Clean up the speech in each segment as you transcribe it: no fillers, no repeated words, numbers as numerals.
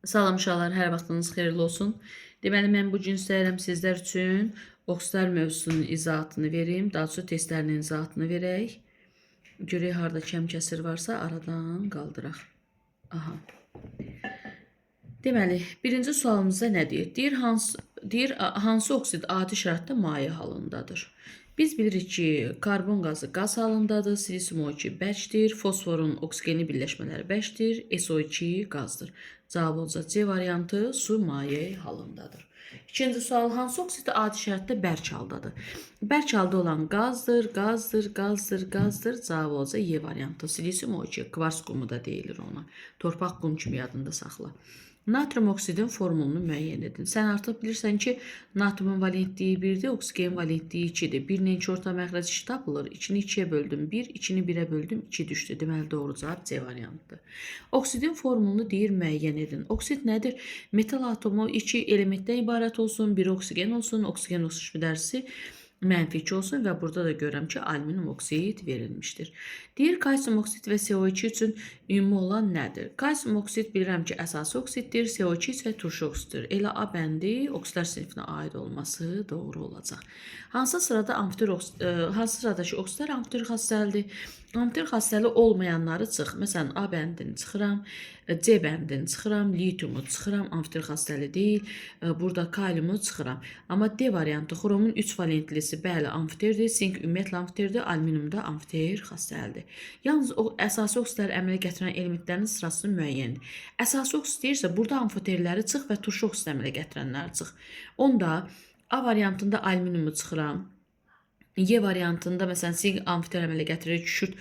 Salam uşaqlar, hər vaxtınız xeyirli olsun. Deməli, mən bu gün istəyirəm sizlər üçün okslar mövzusunun izahatını verim, daha doğrusu testlərinin izahatını verək. Görək harda kəm kəsir varsa aradan qaldıraq. Aha. Deməli, birinci sualımızda nə deyir? Hansı oksid adi şəraitdə maye halındadır? Biz bilirik ki, karbon qazı qaz halındadır, silisium O2 bərkdir, fosforun oksigeni birləşmələri bərkdir, SO2 qazdır. Cavab olacaq C variantı, su maye halındadır. İkinci sual, hansı oksid adi şəraitdə bərk haldadır? Bərk halda olan qazdır. Cavab olacaq Y variantı, silisium O2, kvars qumu da deyilir ona. Torpaq qum kimi yadında saxla. Natrium oksidin formulunu müəyyən edin. Sən artıq bilirsən ki, natriumun valentliyi 1-dir, oksigen valentliyi 2-dir. 1-nin 2 orta məxrəc işi tapılır. 2-ni 2-yə böldüm 1, 2-ni 1-ə böldüm 2 düşdü. Deməli, doğru cavab C variantıdır. Oksidin formulunu deyir müəyyən edin. Oksid nədir? Metal atomu 2 elementdən ibarət olsun, 1 oksigen olsun, oksigen kütləsi -2 olsun və burada da görürəm ki, alüminium oksid verilmişdir. Deyir, kalsium oksid və CO2 üçün ümumi olan nədir? Kalsium oksid bilirəm ki, əsası oksiddir, CO2 isə turşu oksiddir. Elə A bəndi oksidlər sinifinə aid olması doğru olacaq. Hansı sıradakı oksidlər amfiter xassəlidir? Amfiter xassəli olmayanları çıx. Məsələn, A bəndini çıxıram, C bəndini çıxıram, litiumu çıxıram, amfiter xassəli deyil. Burada kaliumu çıxıram. Amma D variantı, xromun 3 valentlisi bəli amfiterdir, sink ümumiyyətlə amfiterdir, alüminium da amfiter xassəlidir. Yalnız o əsası oksidləri əmələ gətirən elementlərin sırasını müəyyən edir. Əsası oksid deyirsə, burada amfiterləri çıx və turşu oksid əmələ gətirənləri çıx. Onda A variantında alüminiumu çıxıram. Y variantında məsələn sink amfiter əmələ gətirir, kükürt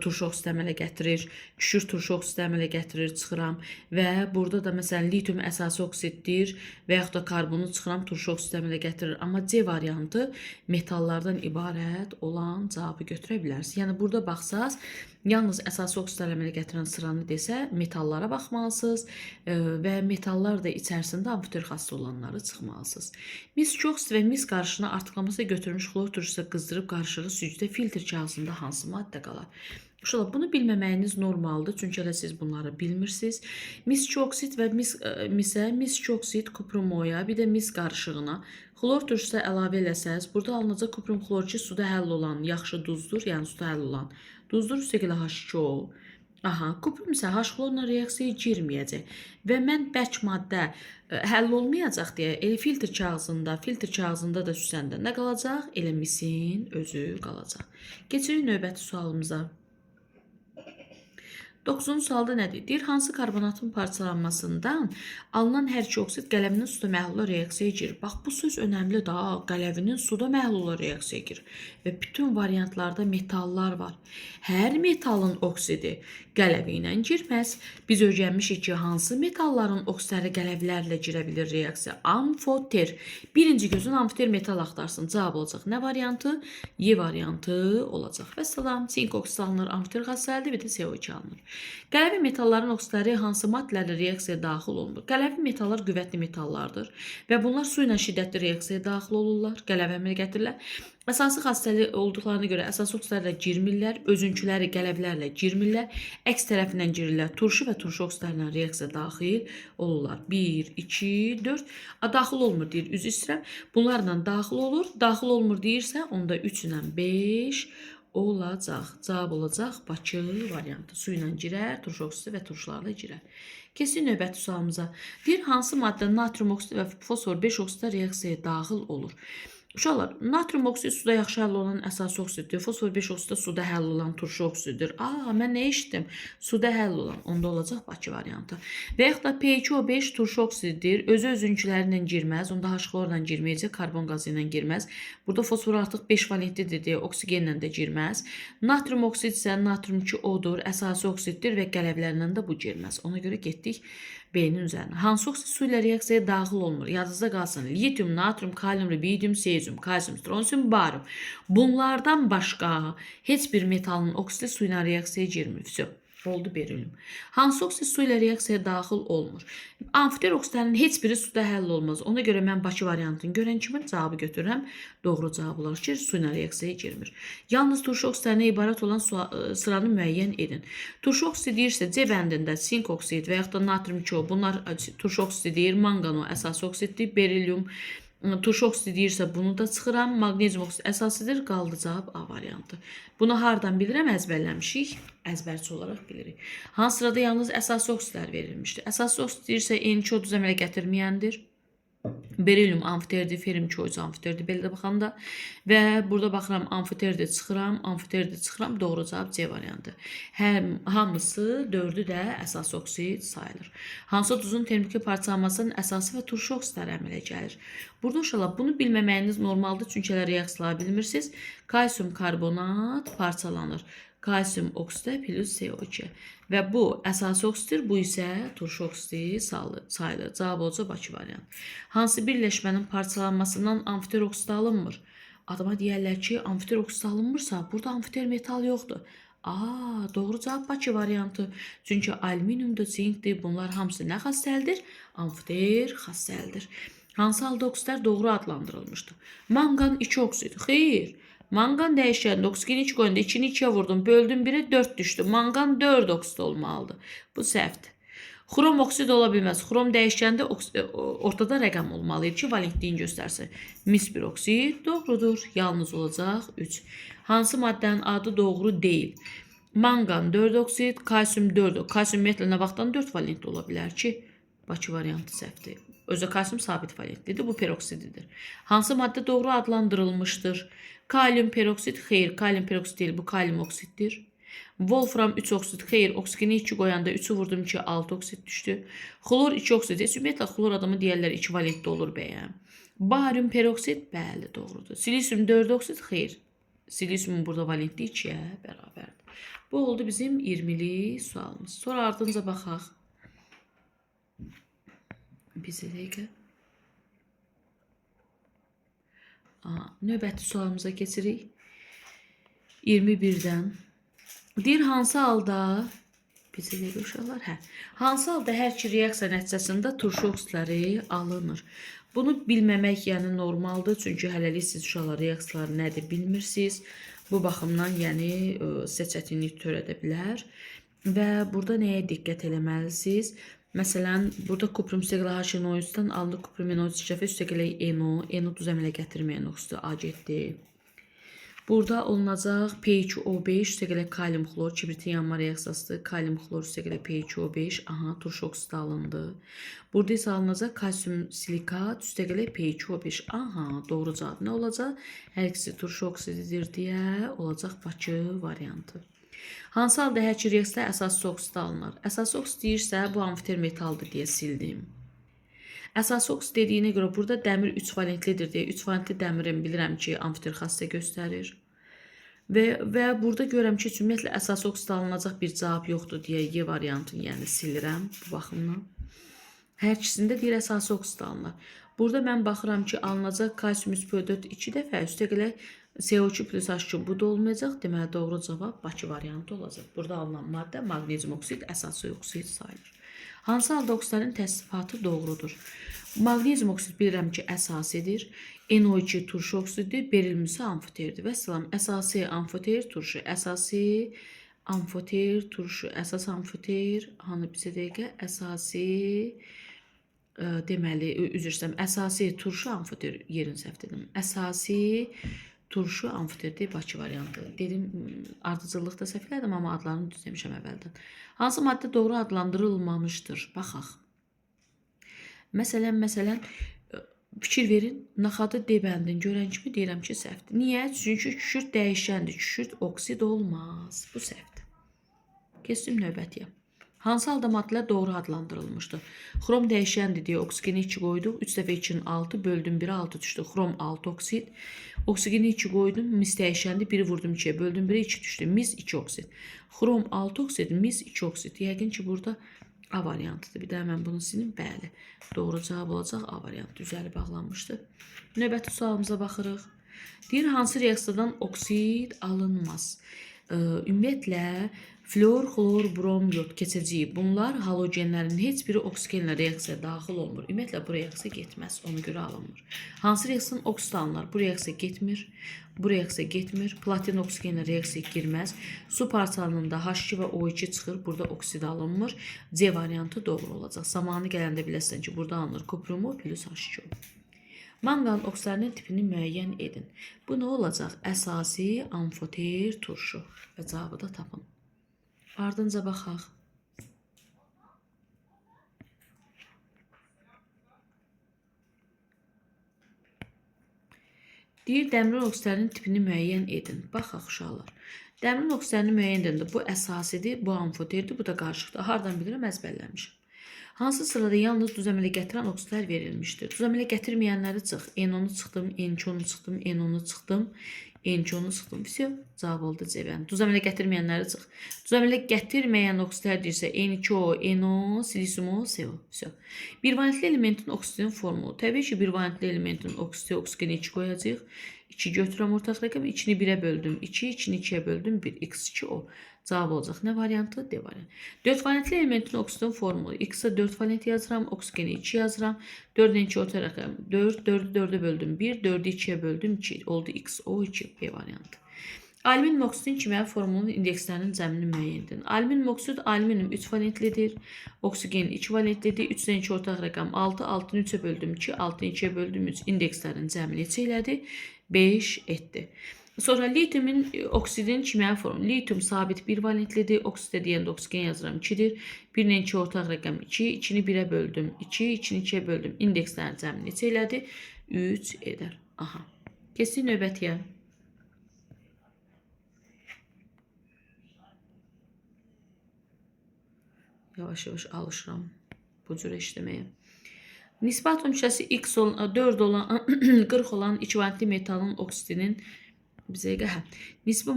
turşu oksid əmələ gətirir, kükürt turşu oksid əmələ gətirir, çıxıram və burada da məsələn litium əsası oksiddir və yaxud da karbonu çıxıram, turşu oksid əmələ gətirir. Amma C variantı metallardan ibarət olan cavabı götürə bilərsiniz. Yəni burada baxsaz, yalnız əsası oksidlər əmələ gətirən sıranı desə, metallara baxmalısınız və metallar da içərisində amfiter xassı olanları çıxmalısınız. Mis oksid və mis qarışığına artıqlaması götürmüş xlor turşusu qızdırıb qarışığı süzgüdə filtr kağızında hansı maddə qalar? Uşaqlar, bunu bilməməyiniz normaldır, çünki elə siz bunları bilmirsiniz. Mis oksid və mis oksid kuprumuya, bir də mis qarışığına xlor turşusu əlavə eləsəz, burada alınacaq kuprum xlor ki, suda həll olan yaxşı duzdur, yəni suda həll olan duzdur, üstəgələ H2O. Aha, kuprum isə H xlorla reaksiyaya girməyəcək və mən bərk maddə həll olmayacaq deyə elə filtr kağızında da süsəndə nə qalacaq? Elə misin özü qalacaq. Keçirik növbəti sualımıza. 9-cu sualda nədir? Deyir, hansı karbonatın parçalanmasından alınan hər iki oksid qələvinin suda məhlula reaksiyaya girir. Bax, bu söz önəmli da, qələvinin suda məhlula reaksiyaya girir. Və bütün variantlarda metallar var. Hər metalın oksidi qələvi ilə girməz. Biz öyrənmişik ki, hansı metalların oksidləri qələvlərlə girə bilir reaksiya? Amfoter. Birinci gözün amfoter metal axtarsın. Cavab olacaq. Nə variantı? Y variantı olacaq. Və salam, sink oksid alınır, amfoter xassəlidir, bir də CO2 alınır. Qələvi metalların oksidləri hansı maddələrlə reaksiyaya daxil olunur? Qələvi metallar qüvvətli metallardır və bunlar su ilə şiddətli reaksiyaya daxil olurlar, qələvə əmələ gətirirlər. Əsası xassəli olduqlarına görə əsas oksidlərlə girmirlər, özünküləri qələvlərlə girmirlər, əks tərəfindən girirlər, turşu və turşu oksidlərlə reaksiyaya daxil olurlar. 1, 2, 4, daxil olmur deyir, üzr istəyirəm. Bunlarla daxil olur, daxil olmur deyirsə, onda 3 ilə 5 olacaq. Cavab olacaq Bakı variantı. Su ilə girər, turşu oksidi və turşularla girər. Keçin növbəti sualımıza. Deyir, hansı maddə natrium oksidi və fosfor 5 oksidlə reaksiyaya daxil olur? Uşaqlar, natrium oksid suda yaxşı həll olan əsas oksiddir. Fosfor 5 oksid suda həll olan turşu oksiddir. Mən nə eşitdim? Suda həll olan. Onda olacaq Bakı variantı. Və yaxud da P2O5 turşu oksiddir. Özünkülərlə girməz. Onda H xlorla girməyəcək. Karbon qazı ilə girməz. Burada fosfor artıq 5 valentlidir deyə oksigenlə də girməz. Natrium oksid isə natrium 2O-dur. Əsası oksiddir və qələvlərlə də bu girməz. Ona görə getdik B-nin üzərinə. Hansı oksid su ilə reaksiyaya daxil olmur? Yadınızda qalsın. Litium, natrium, kalium, rubidium, sezium, kalsium, stronsium, barium. Bunlardan başqa heç bir metalın oksidi su ilə reaksiyaya girmir. Oldu berilyum. Hansı oksid su ilə reaksiyaya daxil olmur? Amfiter oksidlərin heç biri suda həll olmaz. Ona görə mən Bakı variantını görən kimi cavabı götürürəm. Doğru cavab olaraq ki, su ilə reaksiyaya girmir. Yalnız turşu oksidlərinə ibarət olan sıranı müəyyən edin. Turşu oksidi deyirsə C bəndində sink oksid və yaxud da natrium çubuğu, bunlar turşu oksidi deyir, manqan o əsas oksiddir, berilyum. Turşu oksidi deyirsə bunu da çıxıram. Maqnezium oksidi əsasıdır. Qaldı cavab A variantı. Bunu hardan bilirəm? Əzbərləmişik. Əzbərçi olaraq bilirik. Hansı sırada yalnız əsası oksidlər verilmişdir? Əsası oksid deyirsə N2O əmələ gətirməyəndir. Berilyum amfiterdir, ferium çoxu amfiterdir. Belə də baxanda və burada baxıram amfiterdir, çıxıram. Doğru cavab C variantı. Hamısı 4'ü də əsas oksid sayılır. Hansı duzun termiki parçalanmasının əsası və turşu oksidləri əmələ gəlir? Burada uşaqlar bunu bilməməyiniz normaldır, çünki reaksiyaları bilmirsiniz. Kalsium karbonat parçalanır. Kalsium oksidi plus CO2 və bu əsası oksiddir, bu isə turşu oksidi sayılır. Cavab olacaq Bakı variantı. Hansı birləşmənin parçalanmasından amfiter oksidi alınmır? Adama deyərlər ki, amfiter oksidi alınmırsa, burada amfiter metal yoxdur. Doğru cavab Bakı variantı. Çünki alüminiumdur, zinkdir, bunlar hamısı nə xassəldir? Amfiter xassəldir. Hansı halda oksidlər doğru adlandırılmışdır? Manqan 2 oksid. Xeyr. Manqan dəyişəndə oksigeni 2 qoyunda 2'ni 2'ye vurdum. Böldüm 1'e 4 düşdü. Manqan 4 oksid olmalıdır. Bu səhvdir. Xrom oksid ola bilməz. Xrom dəyişəndə ortada rəqəm olmalıydı ki, valentliyin göstərsin. Mis 1 oksid doğrudur. Yalnız olacaq 3. Hansı maddənin adı doğru deyil? Manqan 4 oksid, kalsium 4. Kalsium ümumiyyətlə nə vaxtdan 4 valentli ola bilər ki? Bakı variantı səhvdir. Özü kalsium sabit valentlidir. Bu peroksididir. Hansı maddə doğru adlandırılmışdır? Kalium peroksid, xeyr, kalium peroksid deyil, bu kalium oksiddir. Wolfram 3 oksid, xeyr, oksigeni 2 qoyanda 3'ü vurdum ki 6 oksid düşdü. Xlor 2 oksid, ümumiyyətlə xlor adamı deyərlər 2 valentli olur bəyəm. Barium peroksid, bəli, doğrudur. Silisium 4 oksid, xeyr. Silisiumun burada valentli 2'yə bərabərdir. Bu oldu bizim 20'li sualımız. Sonra ardınca baxaq. Bizə dəqiqə. Növbəti sualımıza keçirik. 21'dən. Deyir, hansı halda bizə dəqiqə uşaqlar? Hansı halda hər iki reaksiya nəticəsində turşu oksidləri alınır? Bunu bilməmək yəni normaldır. Çünki hələlik siz uşaqlar reaksiyaları nədir bilmirsiniz. Bu baxımdan yəni sizə çətinlik törədə bilər. Və burada nəyə diqqət eləməlisiniz? Məsələn, burada kuprum steqlə H-NO3-dən alınır kuprum NO3 şəfə üstəgələ NO duz əmələ gətirməyən oksidi A getdi. Burada olunacaq P2O5 üstəgələ kalium xlor, kibritin yanma reaksiyasıdır. Kalium xlor üstəgələ P2O5, turşu oksidi alındı. Burada isə alınacaq kalsium silikat üstəgələ P2O5. Doğru cavab nə olacaq? Hər ikisi turşu oksididir deyə olacaq Bakı variantı. Hansı halda hər iki reaksiyada əsaslı oksid alınır? Əsaslı oksid deyirsə, bu amfiter metaldır deyə sildim. Əsaslı oksid dediyinə görə burada dəmir 3 valentlidir deyə 3 valentli dəmirin bilirəm ki, amfiter xassəyə göstərir. Və burada görürəm ki, ümumiyyətlə əsaslı oksid alınacaq bir cavab yoxdur deyə Y variantını yəni silirəm bu baxımdan. Hər ikisində deyir əsaslı oksid alınır. Burada mən baxıram ki, alınacaq kalsium 3,4 2 dəfə üstəgələ CO2 plus H2 bu da olmayacaq. Deməli, doğru cavab Bakı variantı olacaq. Burada alınan maddə maqnezium oksid, əsaslı oksid sayılır. Hansı halda oksidlərin təsnifatı doğrudur? Maqnezium oksid bilirəm ki, əsasidir. NO2 turşu oksididir, berilyum isə amfiterdir. Və salam, əsasi amfiter, turşu, əsasi amfiter, turşu, əsas amfiter, hanı bizə dəqiqə, əsasi deməli, üzr istəyirəm, əsasi turşu amfiter, yerin səhv dedim. Əsasi turşu amfiterdir, Bakı variantı. Dedim, ardıcıllıqda səhv elədim, amma adlarını düz demişəm əvvəldən. Hansı maddə doğru adlandırılmamışdır? Baxaq. Məsələn, fikir verin, naxadı D bəndini görən kimi deyirəm ki, səhvdir. Niyə? Çünki kükürt dəyişəndir, kükürt oksid olmaz. Bu səhvdir. Keçdim növbətiyə. Hansı halda maddələr doğru adlandırılmışdır? Xrom dəyişəndir deyə oksigeni 2 qoyduq. 3 dəfə 2'nin 6, böldüm 1'e 6 düşdü. Xrom 6 oksid. Oksigeni 2 qoydum, mis dəyişəndir. 1'i vurdum 2'ye, böldüm 1'e 2 düşdü. Mis 2 oksid. Xrom 6 oksid, mis 2 oksid. Yəqin ki, burada A variantıdır. Bir də mən bunu silim. Bəli. Doğru cavab olacaq A variantı. Üzəri bağlanmışdır. Növbəti sualımıza baxırıq. Deyir, hansı reaksiyadan oksid alınmaz? Ümumiyyətlə, Fluor, xlor, brom, yod keçəcəyi. Bunlar halogenlərin heç biri oksigenlə reaksiyaya daxil olmur. Ümumiyyətlə bu reaksiya getməz, ona görə alınmır. Hansı reaksiyanın oksit alınır? Bu reaksiya getmir. Bu reaksiya getmir. Platin oksigenlə reaksiyaya girməz. Su parçalarında H2 və O2 çıxır. Burada oksid alınmır. C variantı doğru olacaq. Zamanı gələndə biləsən ki, burada alınır kuprumu plus H2O. Manqan oksidlərinin tipini müəyyən edin. Bu nə olacaq? Əsasi amfoter turşu. Və cavabı da tapın. Ardınca baxaq. Deyir, dəmir oksidlərinin tipini müəyyən edin. Baxaq uşaqlar. Dəmir oksidlərini müəyyən edin. Bu əsasidir, bu amfoterdir, bu da qarışıqdır. Hardan bilirəm, əzbərləmişim. Hansı sırada yalnız düz əmələ gətirən oksidlər verilmişdir? Düz əmələ gətirməyənləri çıx. N10-u çıxdım, N2-onu çıxdım, N10-u çıxdım, N2-onu çıxdım. Vəsiyo, cavab oldu cəvən. Düz əmələ gətirməyənləri çıx. Düz əmələ gətirməyən oksidlər deyirsə N2O, NO, silisium, CO. Vəsiyo. Bir valentli elementin oksidin formulu. Təbii ki, bir valentli elementin oksidi, oksigeni 2 qoyacaq. 2 götürəm ortaq rəqəm, 2-ni 1-ə böldüm, 2, 2-ni 2-yə böldüm, 1, x2o. Cavab olacaq. Nə variantı? D variantı. 4 valentli elementin oksidin formulu. X-a 4 valent yazıram, oksigeni 2 yazıram. 4-dən 2 ortaq rəqəm 4, 4-ü 4-ə böldüm 1, 4-ü 2-yə böldüm 2. Oldu XO2, B variantı. Alüminium oksidin kimyəvi formulunun indekslərinin cəmini müəyyən edin. Alüminium oksid, alüminium 3 valentlidir, oksigen 2 valentlidir. 3-dən 2 ortaq rəqəm 6, 6-nı 3-ə böldüm 2, 6-nı 2-yə böldüm 3. İndekslərin cəmi neçə elədi? 5 etdi. Sonra litiumun oksidin kimyəvi formu. Litium sabit 1 valentlidir. Oksidə deyəndə oksigen yazıram 2-dir. 1-lə 2 ortaq rəqəm 2. 2-ni 1-ə böldüm 2. 2-ni 2-yə böldüm. İndekslərin cəmi neçə elədi? 3 edər. Aha. Keçdik növbətiyə. Yavaş-yavaş alışıram bu cür işləməyə. Nisbi atom kütləsi 4 olan 40 olan 2 valentli metalın oksidinin nisbi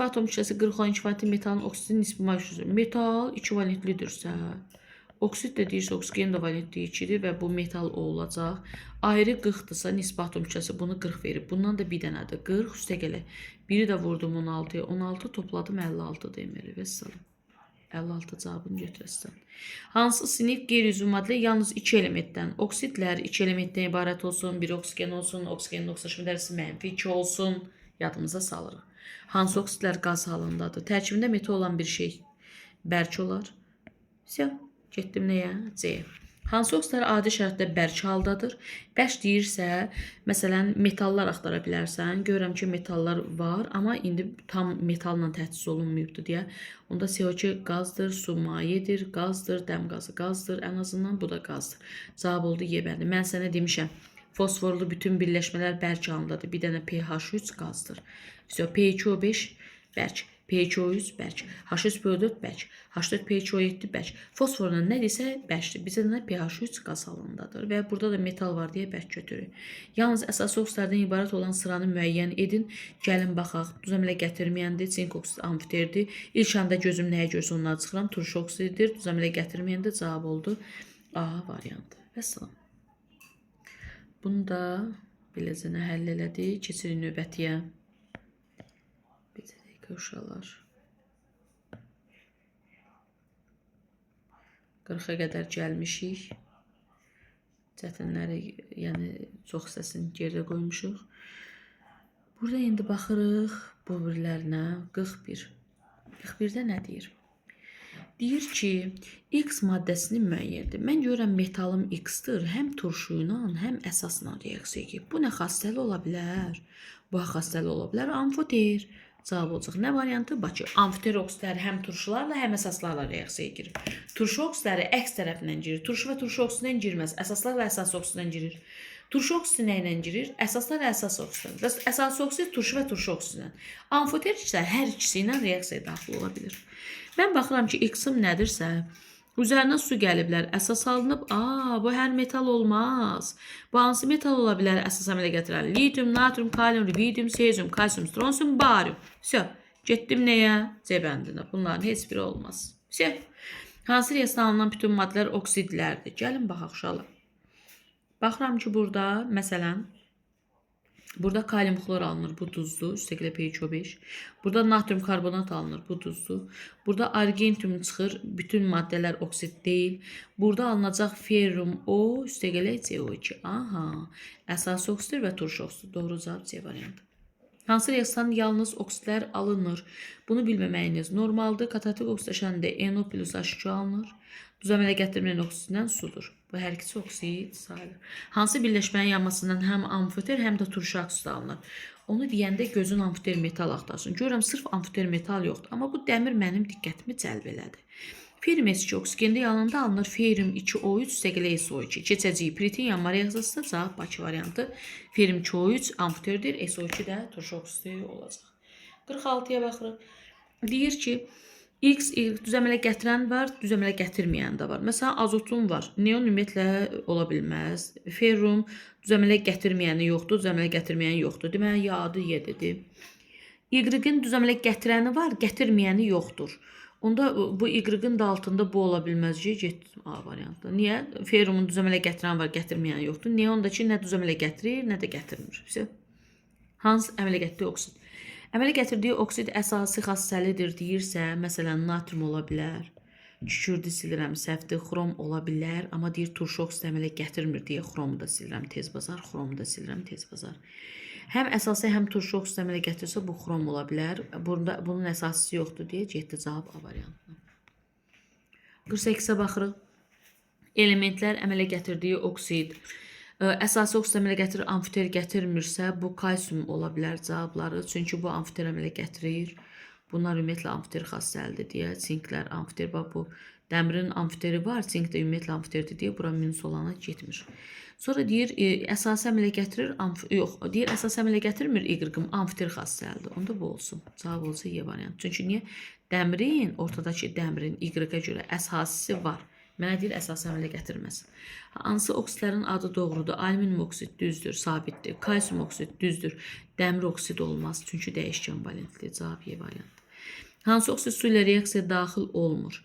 atom kütləsi 40 olan 2 valentli metalın oksidinin nisbi molekül. Metal 2 valentlidirsə, oksid də deyirsə, oksigen də valentli 2-dir və bu metal olacaq. Ayrı 40-dırsa nisbi atom kütləsi bunu 40 verir. Bundan da bir dənədir. 40 üstə gələ. Biri də vurdum 16-ya. 16 topladım 56 demir. Və salam. 56 cavabını götürəsən. Hansı sinif qeyri-üzvü maddə yalnız 2 elementdən, oksidlər 2 elementdən ibarət olsun, bir oksigen olsun, oksigenin oksidləşmə dərəcəsi -2 olsun, yadımıza salırıq. Hansı oksidlər qaz halındadır? Tərkibində metal olan bir şey bərk olar. Getdim nəyə? C. Hansı oksidlər adi şəraitdə bərk haldadır? Bərk deyirsə, məsələn, metallar axtara bilərsən. Görürəm ki, metallar var, amma indi tam metalla təchiz olunmayıbdır deyə. Onda CO2 qazdır, su mayedir, qazdır, dəm qazı qazdır. Ən azından bu da qazdır. Cavab oldu Y bəndi. Mən sənə demişəm, fosforlu bütün birləşmələr bərk halındadır. Bir dənə pH3 qazdır. P2O5 bərk. pH3 bərk, H3PO4 bərk, H4PHO7 bərk. Fosforla nə desə bərkdir. Bizə də pH3 qaz halındadır və burada da metal var deyə bərk götürür. Yalnız əsas oksidlərdən ibarət olan sıranı müəyyən edin. Gəlin baxaq. Düz əmələ gətirməyəndir, sink oksid amfiterdir. İlk anda gözüm nəyə görsə ondan çıxıram. Turşu oksididir. Düz əmələ gətirməyəndə cavab oldu A variantı. Vəssalam. Bunu da beləcənə həll elədik. Keçirik növbətiyə. Uşaqlar 40-a qədər gəlmişik. Çətinləri, yəni çox hissəsini geridə qoymuşuq. Burada indi baxırıq bu birlərinə. 41. 41-də nə deyir? Deyir ki, X maddəsini müəyyən edir. Mən görürəm metalım X-dır. Həm turşu ilə, həm əsasla reaksiya edir. Bu nə xassəli ola bilər? Bu xassəli ola bilər. Amfoter. Cavab olacaq. Nə variantı? Bakı. Amfoter oksidləri həm turşularla, həm əsaslarla reaksiyaya girir. Turşu oksidləri əks tərəfindən girir. Turşu və turşu oksidindən girməz. Əsaslarla əsas oksidindən girir. Turşu oksidi nə ilə girir? Əsaslarla əsas oksidindən. Və əsas oksid turşu və turşu oksidindən. Amfoter isə hər ikisi ilə reaksiyaya daxil ola bilir. Mən baxıram ki, X-im nədirsə, üzərinə su gəliblər, əsas alınıb. Bu hər metal olmaz. Bu hansı metal ola bilər əsas əmələ gətirən? Litium, natrium, kalium, rubidium, sezium, kalsium, stronsium, barium. Getdim nəyə? C bəndinə. Bunların heç biri olmaz. Hansı reaksiyadan alınan bütün maddələr oksidlərdir? Gəlin baxaq uşaqlar. Baxıram ki, burada, məsələn, Burada kalium xlor alınır, bu duzdur, üstəgələ pH-O5. Burada natrium karbonat alınır, bu duzdur. Burada argentium çıxır, bütün maddələr oksid deyil. Burada alınacaq ferrum O, üstəgələ CO2. Aha, əsas oksiddir və turş oksiddir. Doğru cavab C variantı. Hansı reaksiyadan yalnız oksidlər alınır? Bunu bilməməyiniz normaldır. Katatik oksidləşəndə NO plus H2 alınır. Duz əmələ gətirməyən oksidindən sudur. Bu hər ikisi oksid sayılır. Hansı birləşmənin yanmasından həm amfiter, həm də turşu oksid alınır? Onu deyəndə gözün amfiter metal axtarsın. Görürəm, sırf amfiter metal yoxdur. Amma bu dəmir mənim diqqətimi cəlb elədi. Ferum S2 oksigende yanında alınır. Ferum 2O3 üstəgələ SO2. Keçəcəyik. Piritin yanma reaksiyasında cavab Bakı variantı. Ferum 2O3 amfiterdir. SO2 də turşu oksidi olacaq. 46-ya baxırıq. Deyir ki, X düz əmələ gətirən var, düz əmələ gətirməyən də var. Məsələn, azotun var. Neon ümumiyyətlə ola bilməz. Ferrum düz əmələ gətirməyəni yoxdur, düz əmələ gətirməyəni yoxdur. Deməli, ya adı Y-dir. Y-in düz əmələ gətirəni var, gətirməyəni yoxdur. Onda bu Y-in də altında bu ola bilməz. Getdim A variantı. Niyə? Ferrumun düz əmələ gətirən var, gətirməyəni yoxdur. Neondakı nə düz əmələ gətirir, nə də gətirmir. Hansı əmələ gətirdiyi oksid? Əmələ gətirdiyi oksid əsası xassəlidir deyirsə, məsələn, natrium ola bilər. Kükürdü silirəm, səhvdir, xrom ola bilər. Amma deyir, turşu oksid əmələ gətirmir deyə xromu da silirəm, tez bazar. Xromu da silirəm, tez bazar. Həm əsası, həm turşu oksid əmələ gətirirsə, bu xrom ola bilər. Bunun əsası yoxdur deyə getdi cavab A variantına. 48-ə baxırıq. Elementlər əmələ gətirdiyi oksid. Əsası oksid əmələ gətirir, amfiter gətirmirsə, bu kalsium ola bilər cavabları. Çünki bu amfiter əmələ gətirir. Bunlar ümumiyyətlə amfiter xassəlidir deyə. Sinklər amfiter, bu dəmirin amfiteri var, sink də ümumiyyətlə amfiterdir deyə bura minus olana getmir. Sonra deyir, əsası əmələ gətirir, deyir, əsası əmələ gətirmir, Y-qım amfiter xassəlidir. Onda bu olsun. Cavab olsa Y variantı. Çünki niyə? Dəmirin, ortadakı dəmirin Y-ə görə əsasisi var. Mənə deyir, əsas əmələ gətirməsin. Hansı oksidlərin adı doğrudur? Alüminium oksid düzdür, sabitdir. Kalsium oksid düzdür. Dəmir oksid olmaz, çünki dəyişkən valentlidir. Cavab Y variantı. Hansı oksid su ilə reaksiyaya daxil olmur?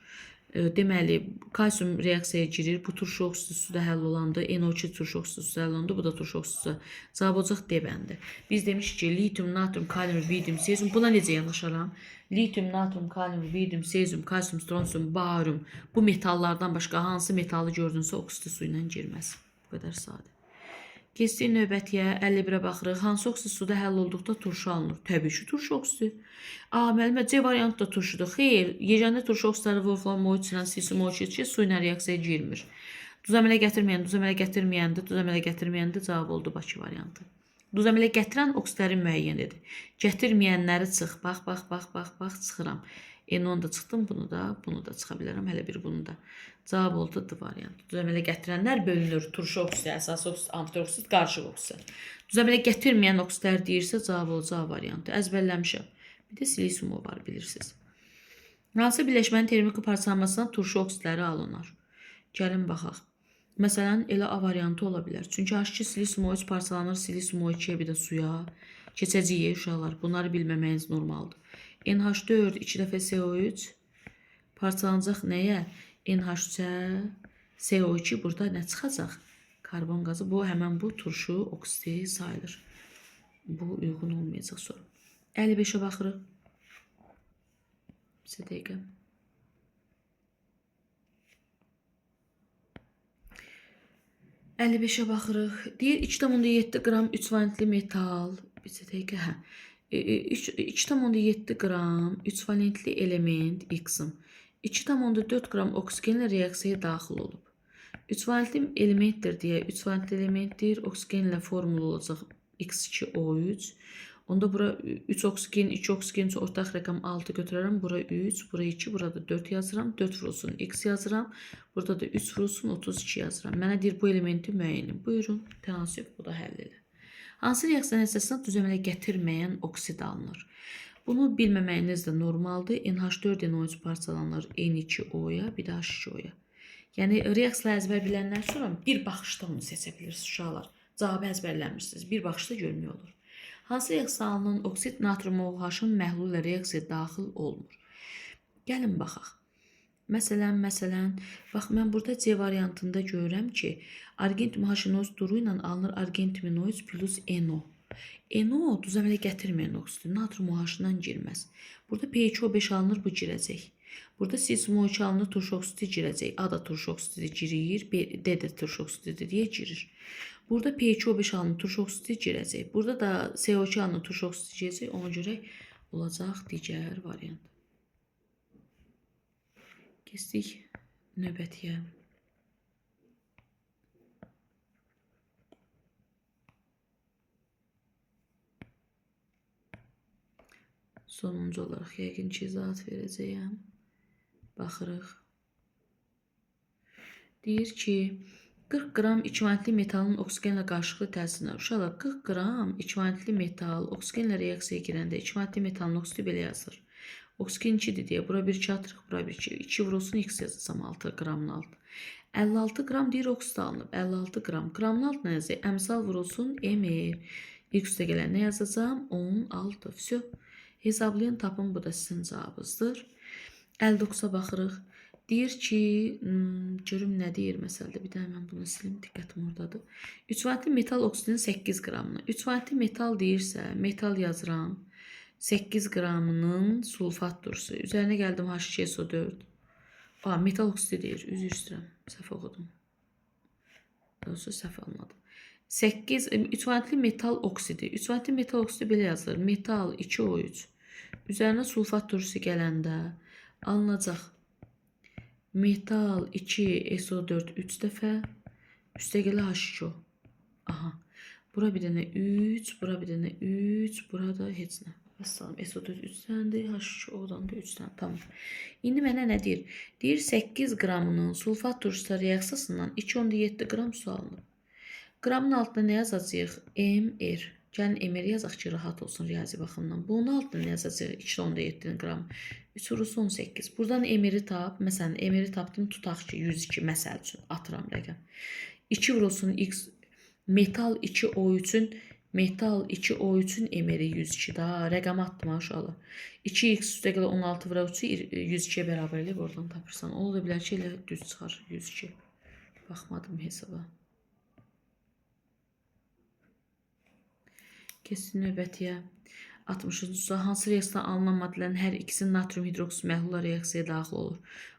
Deməli, kalsium reaksiyaya girir. Bu turşu oksidi suda həll olandı. NO2 turşu oksidi suda həll olandı. Bu da turşu oksidi suda. Cavab olacaq D bəndi. Biz demişik ki, litium, natrium, kalium, vidium, sezium. Buna necə yanaşaram? Litium, natrium, kalium, vidium, sezium, kalsium, strontium, barium. Bu metallardan başqa hansı metalı gördünsə oksidi su ilə girməz. Bu qədər sadə. Keçdik növbətiyə 51-ə baxırıq. Hansı oksid suda həll olduqda turşu alınır? Təbii ki, turşu oksidi. Müəllimə, C variantı da turşudur. Xeyr, yeganə turşu oksidləri wolfram monoid ilə silisium monoid ki, su ilə reaksiyaya girmir. Duz əmələ gətirməyəndə, cavab oldu Bakı variantı. Duz əmələ gətirən oksidlərin müəyyənidir. Gətirməyənləri çıx. Bax, çıxıram. N10 da çıxdım, bunu da çıxa bilərəm, hələ bir bunu da. Cavab oldu D variantı. Duz əmələ gətirənlər bölünür. Turşu oksid, əsas oksid, amfiter oksid, qarışıq oksid. Duz əmələ gətirməyən oksidlər deyirsə, cavab olacaq A variantı. Əzbərləmişəm. Bir də silisium var, bilirsiniz. Hansı birləşmənin termiki parçalanmasından turşu oksidləri alınır? Gəlin baxaq. Məsələn, elə A variantı ola bilər. Çünki H2 silisium O3 parçalanır, silisium O2-yə bir də suya. Keçəcəyik uşaqlar. Bunları bilməməyiniz normaldır. NH4 2 dəfə CO3 parçalanacaq nəyə? NH3-ə CO2 burada nə çıxacaq? Karbon qazı. Bu həmən bu turşu oksidi sayılır. Bu uyğun olmayacaq sonra. 55-ə baxırıq. Bir dəqiqə. Deyir 2,7 qram 3 valentli metal. Bir dəqiqə, 2,7 qram 3 valentli element X-ım 2,4 qram oksigenlə reaksiyaya daxil olub. 3 valentli elementdir deyə 3 valentli elementdir. Oksigenlə formulu olacaq X2O3. Onda bura 3 oksigen, 2 oksigen üçün ortaq rəqəm 6 götürərəm. Bura 3, bura 2, burada 4 yazıram. 4 vurulsun X yazıram. Burada da 3 vurulsun 32 yazıram. Mənə deyir bu elementi müəyyənim. Buyurun, tənansüb, bu da həll elə. Hansı reaksiya nəticəsində duz əmələ gətirməyən oksid alınır? Bunu bilməməyiniz də normaldır. NH4NO3 parçalanır N2O-ya, bir də H2O-ya. Yəni, reaksiya əzbər bilənlər sonra bir baxışda onu seçə bilirsiniz uşaqlar. Cavabı əzbərlənmişsiniz. Bir baxışda görmək olur. Hansı reaksiya alınan oksid natrium OH-ın məhlulu ilə reaksiyaya daxil olmur? Gəlin baxaq. Məsələn, bax, mən burada C variantında görürəm ki, argentium H-inoz duru ilə alınır argentium NO3 plus NO. NO duz əmələ gətirməyən oksiddir. Natrium OH-dan girməz. Burada P2O5 alınır, bu girəcək. Burada silisium O2 alınır, turş oksidi girəcək. A da turş oksidi girir, D də turş oksididir deyə girir. Burada P2O5 alınır, turş oksidi girəcək. Burada da CO2 alınır, turş oksidi girəcək. Ona görə olacaq digər variant. Keçdik növbətiyə. Sonuncu olaraq yəqin ki, izahat verəcəyəm. Baxırıq. Deyir ki, 40 qram ikivalentli metalın oksigenlə qarşılıqlı təsirinə. Uşaqlar, 40 qram ikivalentli metal oksigenlə reaksiyaya girəndə ikivalentli metalın oksidi belə yazılır. Oksigen 2-dir deyə bura 1 2 atırıq, bura 1 2. 2 vurulsun x yazacağam 6 qramın altı. 56 qram deyir oksid alınıb. 56 qram. Qramın altına yazayım. Əmsal vurulsun mr. X üstə gələn nə yazacağam? 16. Vəsə. Hesablayın, tapın, bu da sizin cavabınızdır. 59-a baxırıq. Deyir ki, görüm nə deyir məsələdə. Bir də mən bunu silim, diqqətim oradadır. 3 valentli metal oksidinin 8 qramını. 3 valentli metal deyirsə, metal yazıram. 8 qramının sulfat dursu. Üzərinə gəldim H2SO4. Metal oksidi deyir. Üzr istəyirəm. Səhv oxudum. Doğrusu səhv almadım. 8 3 valentli metal oksidi. 3 valentli metal oksidi belə yazılır. Metal 2O3. Üzərinə sulfat turşusu gələndə alınacaq. Metal 2SO4 3 dəfə. Üstə gələ H2O. Aha. Bura bir dənə 3, bura bir dənə 3, burada heç nə. Vəssalam, SO4 3 dənədir, H2O-dan da 3 dənə. Tamam. İndi mənə nə deyir? Deyir 8 qramının sulfat turşusu reaksiyasından 2,7 qram su alınıb. Qramın altına nə yazacağıq? MR. Gəlin MR yazaq ki, rahat olsun riyazi baxımdan. Bunun altına nə yazacağıq? 2,7 qram. 3 vurulsun 18. Buradan MR-i tap. Məsələn, MR-i tapdım, tutaq ki, 102 məsəl üçün. Atıram rəqəm. 2 vurulsun X. Metal 2O3-ün MR-i 102 da. Rəqəm atdım aşağı. 2x üstə gələ 16 vura 3-ü 102-yə bərabər eləyib oradan tapırsan. Ola bilər ki, elə düz çıxar 102. Baxmadım hesaba. Keçsin növbətiyə. 60-cı hansı reaksiyadan alınan maddələrin hər ikisinin natrium hidroksid məhlula reaksiyaya daxil olur?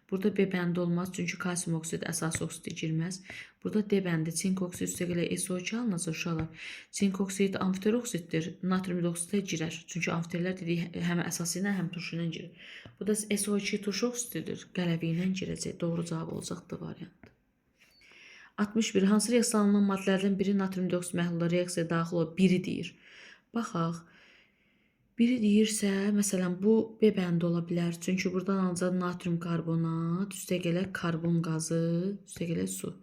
Burada B bəndi olmaz, çünki kalsium oksid əsas oksidi girməz. Burada D bəndi çink oksid üstə gələ SO2 alınacaq uşaqlar. Çink oksid amfiter oksiddir, natrium hidroksidə girər. Çünki amfiterlər dedik həm əsası ilə, həm turşu ilə girir. Burada SO2 turşu oksididir, qələvi ilə girəcək. Doğru cavab olacaqdır variant. 61. Hansı reaksiyadan alınan maddələrdən biri natrium hidroksid məhlula reaksiyaya daxil olur? Biri deyir. Baxaq. Biri deyirsə, məsələn, bu B bəndi ola bilər. Çünki buradan alacaq natrium karbonat, üstə gələ karbon qazı, üstə gələ su.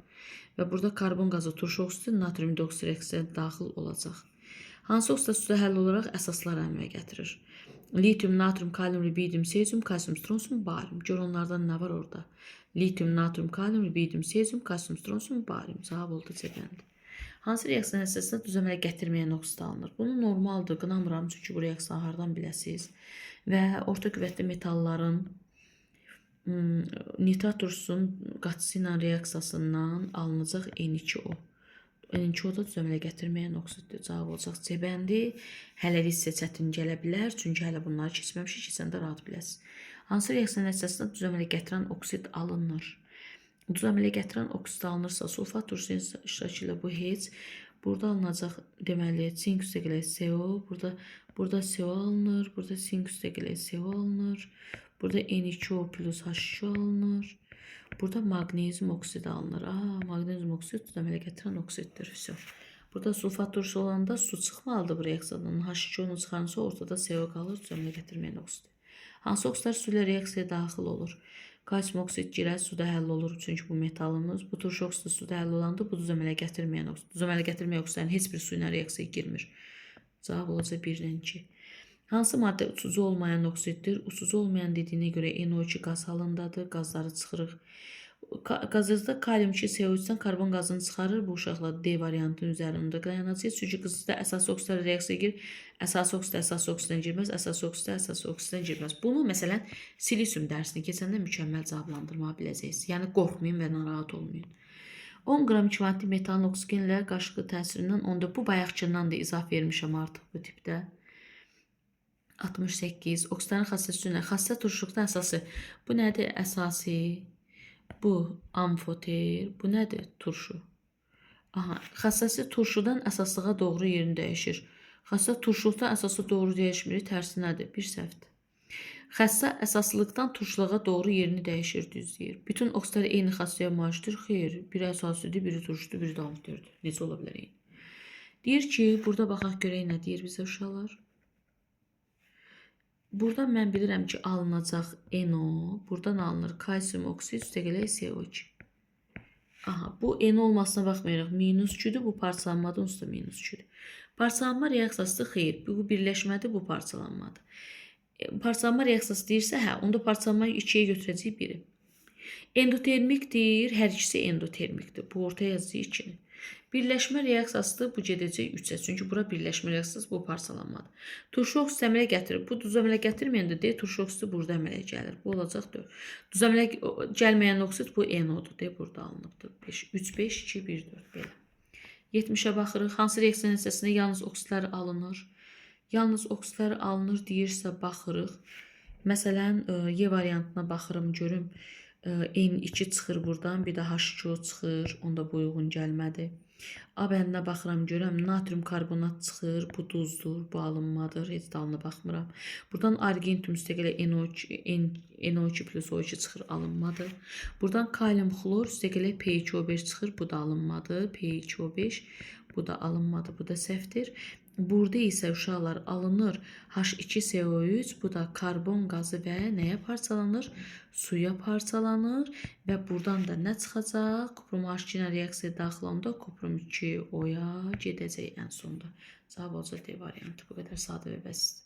Və burada karbon qazı, turşu oksidi, natrium hidroksid reaksiyaya daxil olacaq. Hansı oksidlər suda həll olaraq əsaslar əmələ gətirir? Litium, natrium, kalium, rubidium, cesium, kalsium, stronsium, barium. Gör onlardan nə var orada? Litium, natrium, kalium, rubidium, cesium, kalsium, stronsium, barium. Cavab oldu C bəndi. Hansı reaksiya nəticəsində duz əmələ gətirməyən oksid alınır? Bunu normaldır, qınamıram, çünki bu reaksiyanı hardan biləsiniz. Və orta qüvvətli metalların nitrat turşusunun qatısı ilə reaksiyasından alınacaq N2O. N2O da duz əmələ gətirməyən oksiddir. Cavab olacaq C bəndi. Hələlik sizə çətin gələ bilər, çünki hələ bunları keçməmişik, keçəndə rahat biləsiniz. Hansı reaksiya nəticəsində duz əmələ gətirən oksid alınır? Duz əmələ gətirən oksid alınırsa, sulfat turşusu iştirakı ilə bu heç. Burada alınacaq deməli çink üstə gələ CO, burada CO alınır, burada çink üstə gələ CO alınır, burada N2O plus H2O alınır, burada maqnezium oksidi alınır. Maqnezium oksidi duz əmələ gətirən oksiddir. Burada sulfat turşusu olanda su çıxmalıdır bu reaksiyadan. H2O-nu çıxarınca ortada CO qalır, duz əmələ gətirməyən oksid. Hansı oksidlər su ilə reaksiyaya daxil olur? Kalsium oksid girər, suda həll olur, çünki bu metalımız. Bu turşu oksid suda həll olanda bu duz əmələ gətirməyən oksid. Duz əmələ gətirməyən oksidlərin heç bir su ilə reaksiyaya girmir. Cavab olacaq 1-dən 2. Hansı maddə uçucu olmayan oksiddir? Uçucu olmayan dediyinə görə NO2 qaz halındadır, qazları çıxırıq. Qazızda kalium 2 CO3-dən karbon qazını çıxarır. Bu uşaqlar D variantının üzərində dayanacaq. Çünki qazızda əsas oksidlər reaksiyaya girir. Əsas oksid əsas oksiddən girməz, əsas oksid əsas oksiddən girməz. Bunu məsələn silisium dərsini keçəndə mükəmməl cavablandırmağa biləcəksiniz. Yəni qorxmayın və narahat olmayın. 10 qram kvanti metalın oksigenlə qarşılıqlı təsirindən onda bu bayaqçından da izah vermişəm artıq bu tipdə. 68. Oksidanın xassəsi nə? Xassə turşuluqdan əsası. Bu nədir? Əsası. Bu amfoter. Bu nədir? Turşu. Aha, xassəsi turşudan əsaslığa doğru yerini dəyişir. Xəssa turşuluqdan əsaslı doğru dəyişmir. Tərsi nədir? Bir səhvdir. Xəssa əsaslıqdan turşuluğa doğru yerini dəyişir, düzləyir. Bütün oksidlər eyni xassəyə malikdir. Xeyr, biri əsasidir, biri turşudur, biri də amfoterdir. Necə ola bilər eyni? Deyir ki, burada baxaq görək nə deyir bizə uşaqlar. Buradan mən bilirəm ki, alınacaq NO. Buradan alınır kalsium oksid, üstəgələ CO2. Aha, bu N olmasına baxmayaraq minus 2'dir, bu parçalanmadır, onsuz da minus 2'dir. Parçalanma reaksiyası xeyr, bu birləşmədir, bu parçalanmadır. Parçalanma reaksiyası deyirsə, hə, onda parçalanmayı 2'yə götürəcəyik biri. Endotermikdir, hər ikisi endotermikdir. Bu orta yazacağıq 2'ni. Birləşmə reaksiyasıdır, bu gedəcək 3'ə. Çünki bura birləşmə reaksiyası, bu parçalanmadır. Turşu oksid əmələ gətirir. Bu duz əmələ gətirməyəndə deyə turşu oksidi burada əmələ gəlir. Bu olacaq 4. Duz əmələ gəlməyən oksid bu NO-dur deyə burada alınıbdır. 3, 5, 2, 1, 4 belə. 70'ə baxırıq. Hansı reaksiya nəticəsində yalnız oksidlər alınır? Yalnız oksidlər alınır deyirsə baxırıq. Məsələn, Y variantına baxırım, görüm. N2 çıxır buradan, bir də H2O çıxır. Onda bu uyğun gəlmədi. A bəndinə baxıram, görəm. Natrium karbonat çıxır. Bu duzdur, bu alınmadır. Heç dalına baxmıram. Buradan argentium üstəgələ NO2 plus O2 çıxır, alınmadır. Buradan kalium xlor üstəgələ P2O5 çıxır. Bu da alınmadı. P2O5 bu da alınmadı. Bu da səhvdir. Burada isə uşaqlar alınır H2SO3, bu da karbon qazı və nəyə parçalanır? Suya parçalanır və buradan da nə çıxacaq? Kuprum H2 ilə reaksiyaya daxil olanda kuprum 2 oya gedəcək ən sonda. Cavab olacaq D variantı. Bu qədər sadə və bəsit.